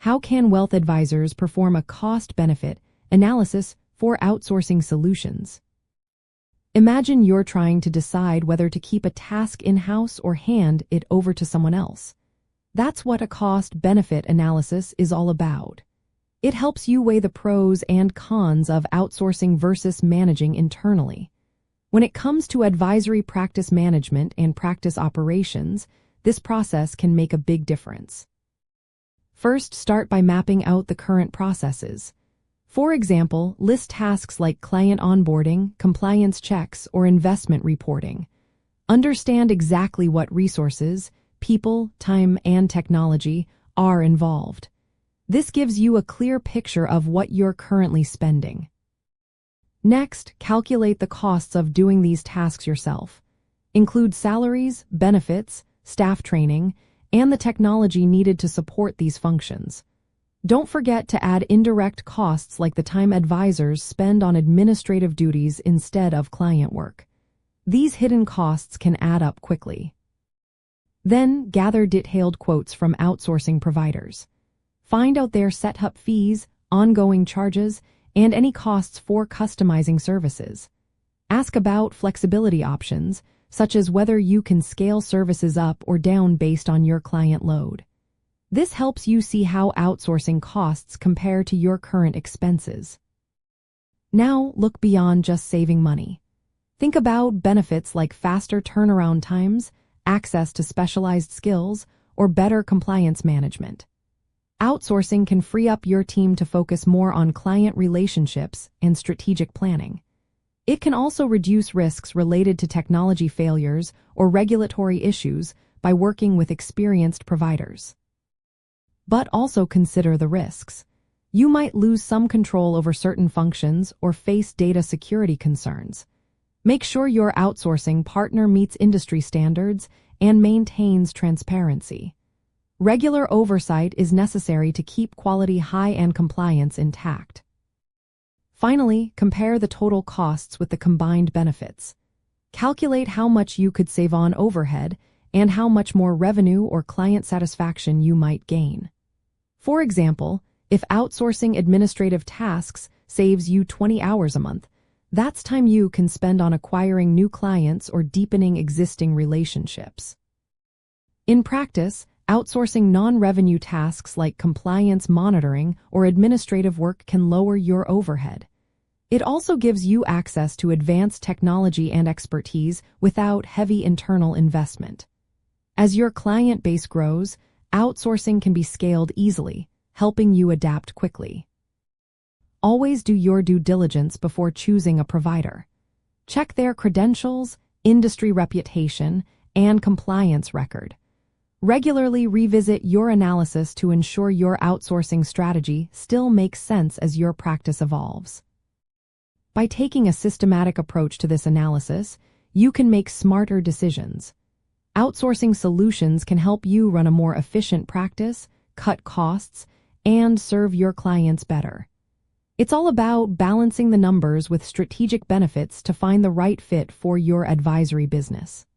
How can wealth advisors perform a cost-benefit analysis for outsourcing solutions? Imagine you're trying to decide whether to keep a task in-house or hand it over to someone else. That's what a cost-benefit analysis is all about. It helps you weigh the pros and cons of outsourcing versus managing internally. When it comes to advisory practice management and practice operations, this process can make a big difference. First, start by mapping out the current processes. For example, list tasks like client onboarding, compliance checks, or investment reporting. Understand exactly what resources, people, time, and technology are involved. This gives you a clear picture of what you're currently spending. Next, calculate the costs of doing these tasks yourself. Include salaries, benefits, staff training, and the technology needed to support these functions. Don't forget to add indirect costs like the time advisors spend on administrative duties instead of client work. These hidden costs can add up quickly. Then, gather detailed quotes from outsourcing providers. Find out their setup fees, ongoing charges, and any costs for customizing services. Ask about flexibility options, such as whether you can scale services up or down based on your client load. This helps you see how outsourcing costs compare to your current expenses. Now, look beyond just saving money. Think about benefits like faster turnaround times, access to specialized skills, or better compliance management. Outsourcing can free up your team to focus more on client relationships and strategic planning. It can also reduce risks related to technology failures or regulatory issues by working with experienced providers. But also consider the risks. You might lose some control over certain functions or face data security concerns. Make sure your outsourcing partner meets industry standards and maintains transparency. Regular oversight is necessary to keep quality high and compliance intact. Finally, compare the total costs with the combined benefits. Calculate how much you could save on overhead and how much more revenue or client satisfaction you might gain. For example, if outsourcing administrative tasks saves you 20 hours a month, that's time you can spend on acquiring new clients or deepening existing relationships. In practice, outsourcing non-revenue tasks like compliance monitoring or administrative work can lower your overhead. It also gives you access to advanced technology and expertise without heavy internal investment. As your client base grows, outsourcing can be scaled easily, helping you adapt quickly. Always do your due diligence before choosing a provider. Check their credentials, industry reputation, and compliance record. Regularly revisit your analysis to ensure your outsourcing strategy still makes sense as your practice evolves. By taking a systematic approach to this analysis, you can make smarter decisions. Outsourcing solutions can help you run a more efficient practice, cut costs, and serve your clients better. It's all about balancing the numbers with strategic benefits to find the right fit for your advisory business.